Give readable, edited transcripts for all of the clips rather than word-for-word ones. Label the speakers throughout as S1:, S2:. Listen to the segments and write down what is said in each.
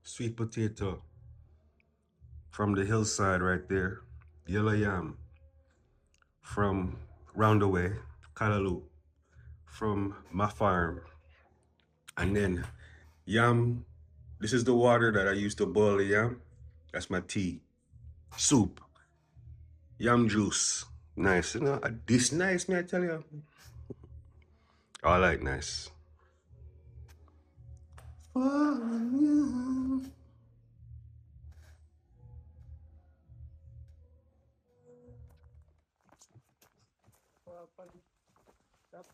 S1: sweet potato from the hillside right there, yellow yam from Roundaway, Callaloo, from my farm, and then yam. This is the water that I used to boil the yam. That's my tea. Soup, yam juice. Nice, you know, this nice, me I tell you. I like nice.
S2: Yes,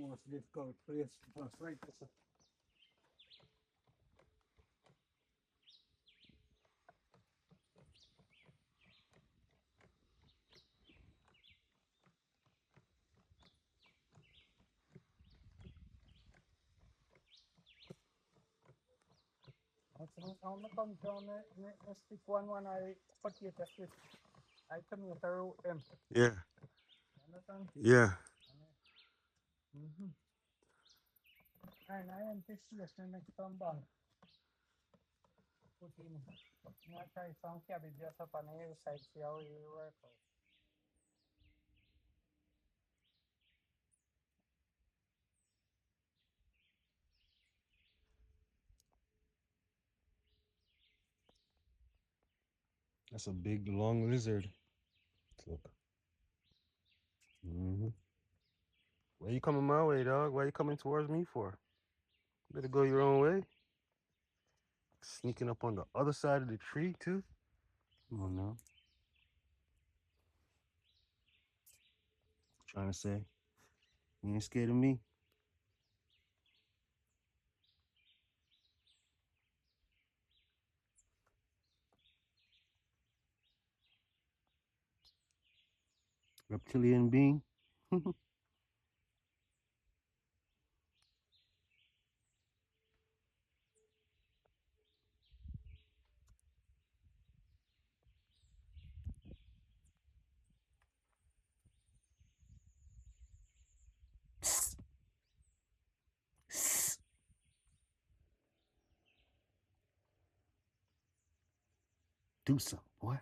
S2: most difficult place. Right. I'm come down stick one I put it as this. I come here to
S1: Yeah,
S2: understand?
S1: yeah.
S2: Mm-hmm. And I am this listening next time back. Put in. I try some cabbage just up on the other side, see how it work out.
S1: That's a big, long lizard. Look. Hmm. Why you coming my way, dog? Why you coming towards me for? Better go your own way. Sneaking up on the other side of the tree, too. Come on now. Trying to say, you ain't scared of me? Reptilian being? Do something. What?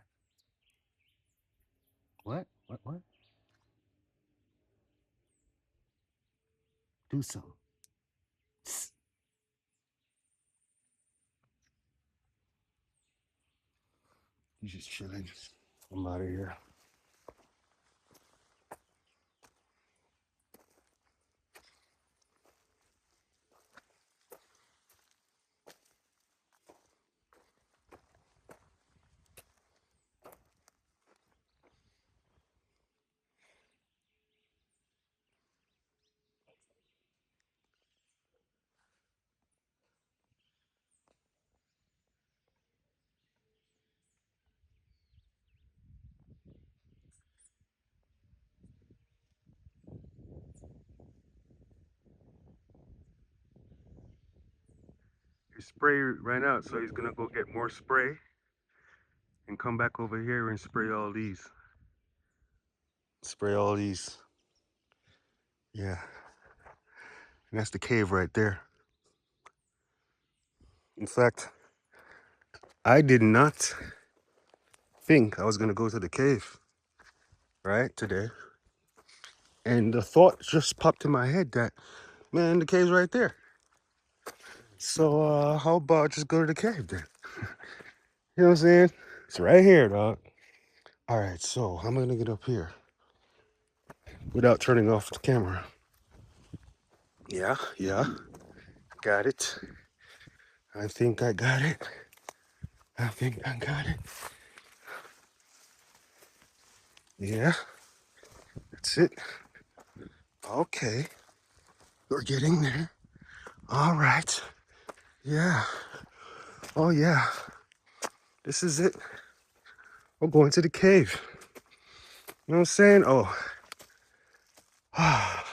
S1: What? What? Do something. He's just chilling. I'm out of here. His spray ran out, so he's gonna go get more spray and come back over here and spray all these. Spray all these. Yeah. And that's the cave right there. In fact, I did not think I was gonna go to the cave, right, today. And the thought just popped in my head that, man, the cave's right there. So how about just go to the cave then? You know what I'm saying? It's right here, dog. All right, so how am I gonna get up here without turning off the camera? Yeah, got it. I think I got it. I think I got it. Yeah, that's it. Okay, we're getting there. All right. Yeah. Oh yeah. This is it. We're going to the cave. You know what I'm saying? Oh, Wow.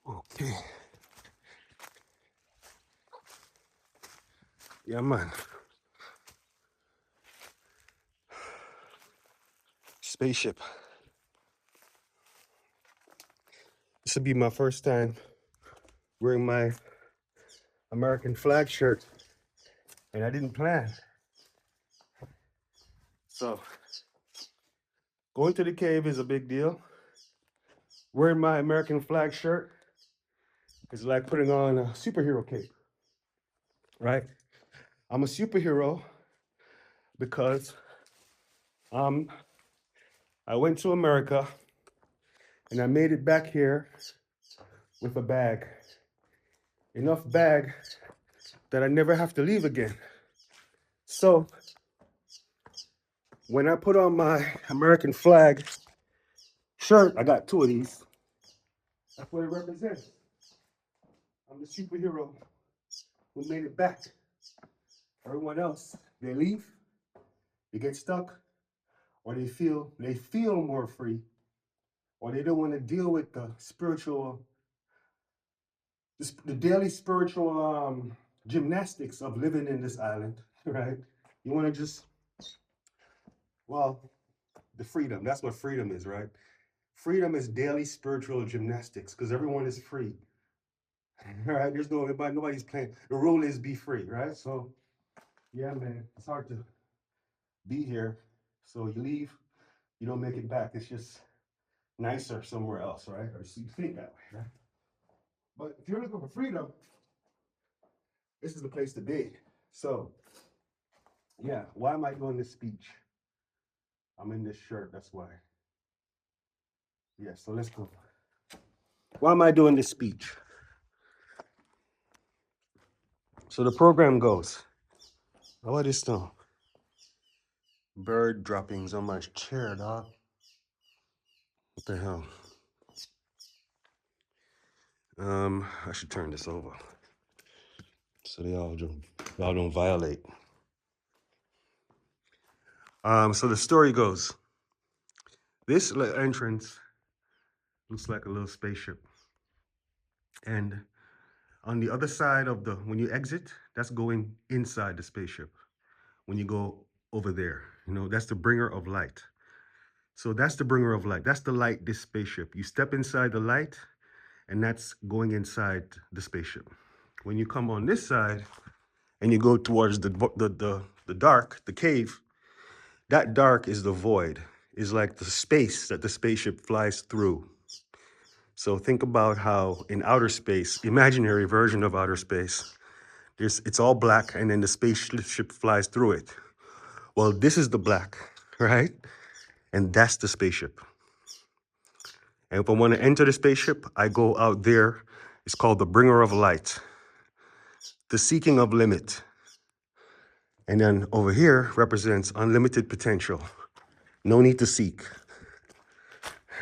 S1: Okay. Yeah, man. Spaceship. This will be my first time wearing my American flag shirt, and I didn't plan. So, going to the cave is a big deal. Wearing my American flag shirt is like putting on a superhero cape, right? I'm a superhero because um, I went to America and I made it back here with a bag. Enough bag that I never have to leave again. So when I put on my American flag shirt, I got two of these. That's what it represents. I'm the superhero who made it back. Everyone else, they leave, they get stuck, or they feel more free, or they don't want to deal with the the daily spiritual gymnastics of living in this island, right? You want to just, well, the freedom. That's what freedom is, right? Freedom is daily spiritual gymnastics because everyone is free, right? There's nobody's playing. The rule is be free, right? So, yeah, man, it's hard to be here. So you leave, you don't make it back. It's just nicer somewhere else, right? Or so you think that way, right? But if you're looking for freedom, this is the place to be. So, yeah, why am I doing this speech? I'm in this shirt, that's why. Yeah, so let's go. Why am I doing this speech? So the program goes. How about this now? Bird droppings on my chair, dog. What the hell? I should turn this over so y'all don't violate. So the story goes. This entrance looks like a little spaceship, and on the other side of when you exit, that's going inside the spaceship. When you go over there, that's the bringer of light. So that's the bringer of light. That's the light, this spaceship. You step inside the light, and that's going inside the spaceship. When you come on this side and you go towards the dark, the cave, that dark is the void, is like the space that the spaceship flies through. So think about how in outer space, imaginary version of outer space, it's all black and then the spaceship flies through it. Well, this is the black, right? And that's the spaceship. And if I want to enter the spaceship, I go out there. It's called the bringer of light, the seeking of limit. And then over here represents unlimited potential. No need to seek,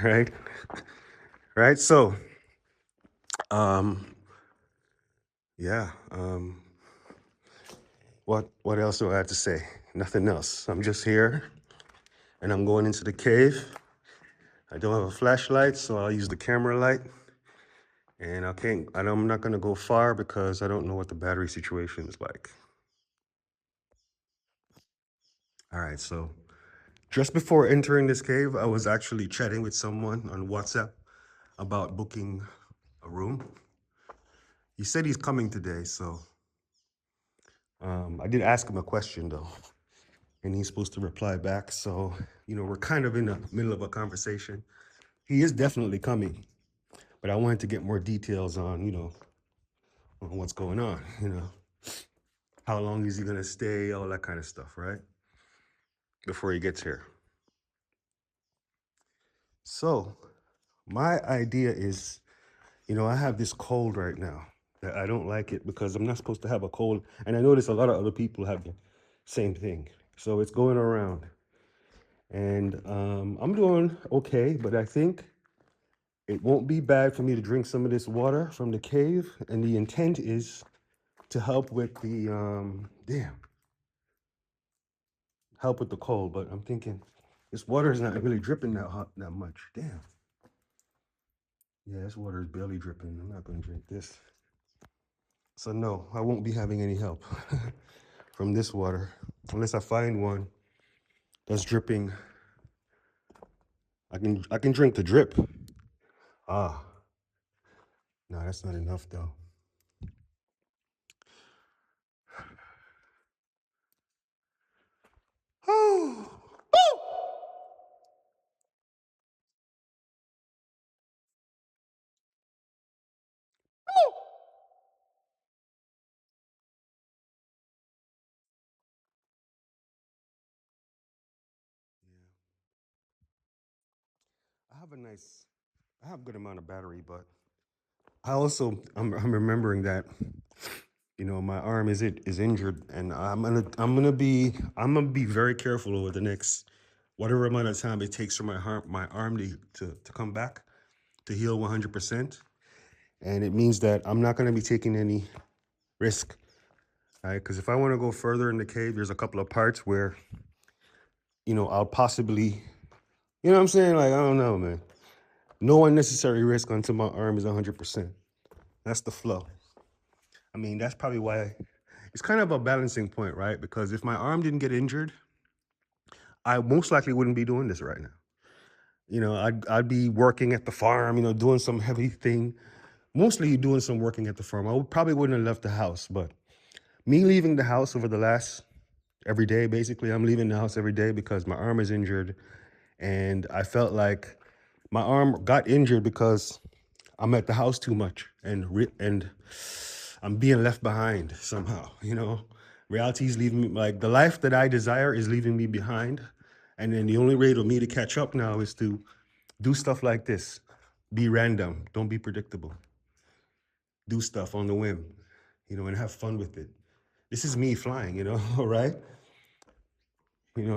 S1: right? Right? So, yeah. What else do I have to say? Nothing else. I'm just here and I'm going into the cave. I don't have a flashlight, so I'll use the camera light. And I'm not gonna go far because I don't know what the battery situation is like. All right, so just before entering this cave, I was actually chatting with someone on WhatsApp about booking a room. He said he's coming today, so I did ask him a question though, and he's supposed to reply back. So, we're kind of in the middle of a conversation. He is definitely coming, but I wanted to get more details on what's going on, how long is he gonna stay, all that kind of stuff, right? Before he gets here. So, my idea is, I have this cold right now. I don't like it because I'm not supposed to have a cold. And I notice a lot of other people have the same thing. So it's going around. And I'm doing okay, but I think it won't be bad for me to drink some of this water from the cave. And the intent is to help with the help with the cold. But I'm thinking this water is not really dripping that hot that much. Damn. Yeah, this water is barely dripping. I'm not gonna drink this. So no, I won't be having any help from this water unless I find one that's dripping. I can drink the drip. Ah, no, that's not enough though. I have a nice, I have a good amount of battery, but I'm remembering that my arm is injured, and I'm gonna be very careful over the next whatever amount of time it takes for my arm to come back to heal 100%, and it means that I'm not gonna be taking any risk, right? Because if I want to go further in the cave, there's a couple of parts where I'll possibly, what I'm saying, like I don't know, man. No unnecessary risk until my arm is 100%. That's the flow. I mean, that's probably why it's kind of a balancing point, right? Because if my arm didn't get injured, I most likely wouldn't be doing this right now. I'd be working at the farm, doing some heavy thing, mostly doing some working at the farm. Probably wouldn't have left the house, but me leaving the house over the last every day, basically, I'm leaving the house every day because my arm is injured. And I felt like my arm got injured because I'm at the house too much and I'm being left behind somehow, Reality is leaving me, like the life that I desire is leaving me behind. And then the only way for me to catch up now is to do stuff like this. Be random. Don't be predictable. Do stuff on the whim, and have fun with it. This is me flying, all right?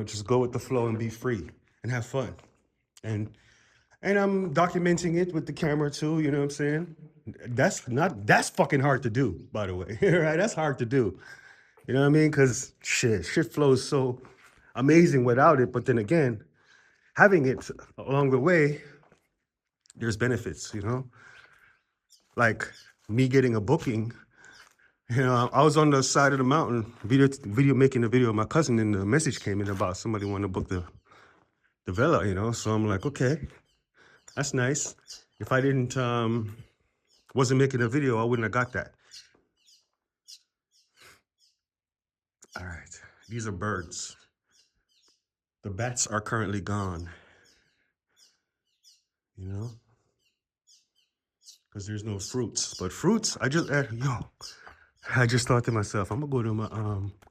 S1: Just go with the flow and be free and have fun. And I'm documenting it with the camera too, you know what I'm saying? That's fucking hard to do, by the way. Right? That's hard to do. You know what I mean? Because shit flows so amazing without it. But then again, having it along the way, there's benefits, Like me getting a booking. I was on the side of the mountain, making a video of my cousin, and the message came in about somebody wanting to book the villa, So I'm like, okay, that's nice. If I didn't wasn't making a video, I wouldn't have got that. All right, these are birds. The bats are currently gone, because there's no fruits. But fruits, I just thought to myself, I'm gonna go to my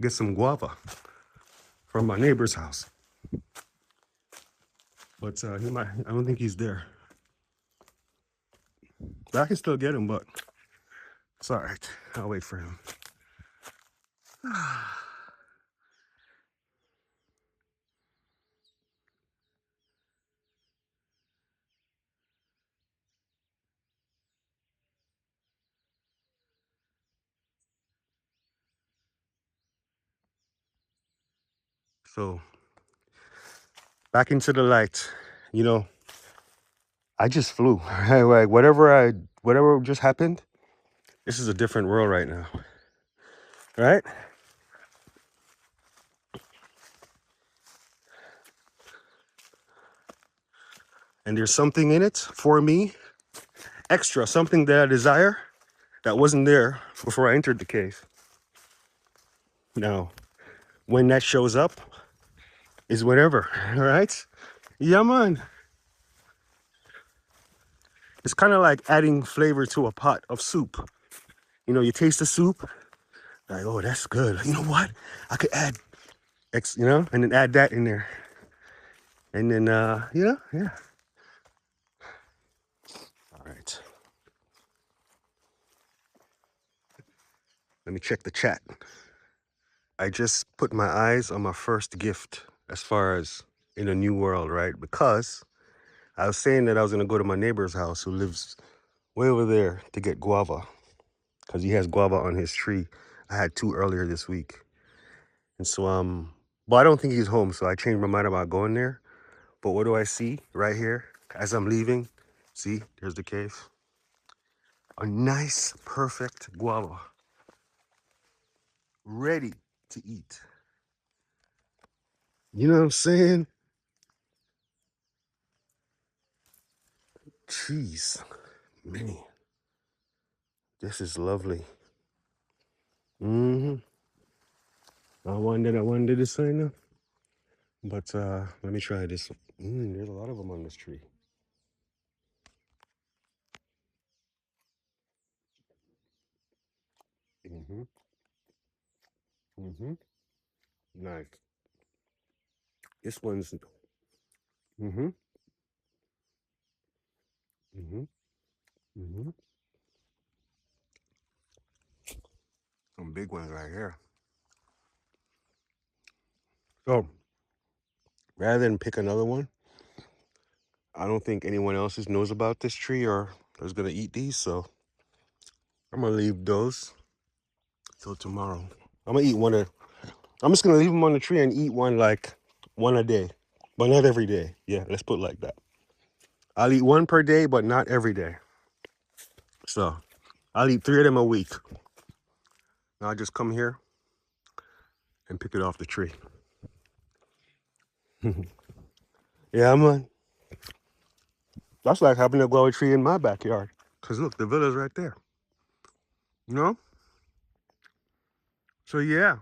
S1: get some guava from my neighbor's house. But I don't think he's there. But I can still get him, but it's all right. I'll wait for him. So back into the light, I just flew. Like whatever just happened, this is a different world right now. Right? And there's something in it for me, extra, something that I desire that wasn't there before I entered the cave. Now, when that shows up is whenever, all right? Yeah, man. It's kind of like adding flavor to a pot of soup. You taste the soup, like, oh, that's good. You know what? I could add X, and then add that in there. And then, yeah. All right. Let me check the chat. I just put my eyes on my first gift as far as in a new world, right? Because I was saying that I was going to go to my neighbor's house who lives way over there to get guava. because he has guava on his tree. I had 2 earlier this week. And so, but I don't think he's home, so I changed my mind about going there. But what do I see right here as I'm leaving? See, there's the cave. A nice, perfect guava, ready to eat. You know what I'm saying? Jeez, man, this is lovely. Mm-hmm. I wanted to sign up, but let me try this. There's a lot of them on this tree. Mm-hmm. Mm-hmm. Nice. This one's. Mm-hmm. Mm-hmm. Mm-hmm. Some big ones right here. So rather than pick another one, I don't think anyone else knows about this tree or is gonna eat these, so I'm gonna leave those till tomorrow. I'm gonna eat one of. I'm just gonna leave them on the tree and eat one like one a day, but not every day. Yeah, let's put it like that. I'll eat one per day, but not every day. So I'll eat 3 of them a week. And I'll just come here and pick it off the tree. Yeah, man. That's like having a guava tree in my backyard. Cause look, the villa's right there. You know? So yeah,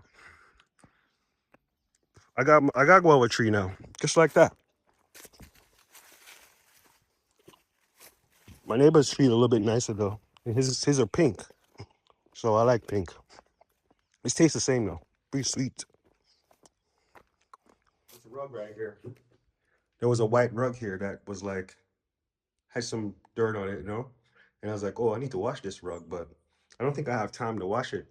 S1: I got guava tree now, just like that. My neighbor's tree a little bit nicer though. And his are pink, so I like pink. It tastes the same though. Pretty sweet. There's a rug right here. There was a white rug here that was like had some dirt on it, you know? And I was like, oh, I need to wash this rug, but I don't think I have time to wash it.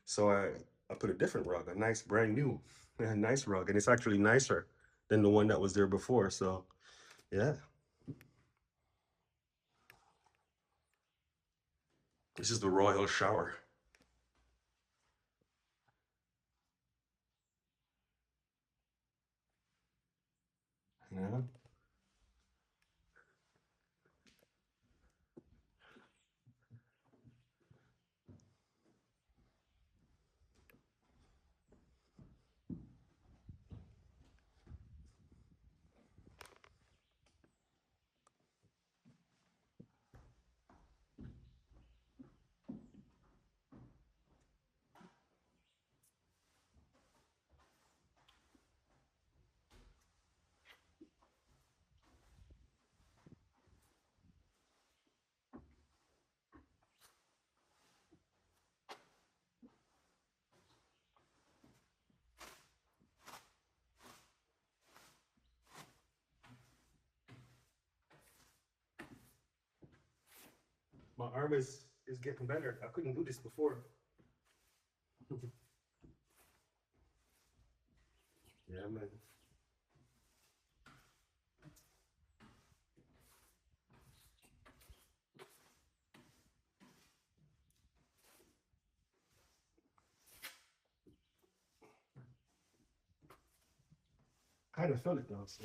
S1: So I put a different rug, a nice brand new, a nice rug, and it's actually nicer than the one that was there before. So yeah, this is the royal shower. Yeah. My arm is getting better. I couldn't do this before. Yeah, man. Kind of felt it though. So.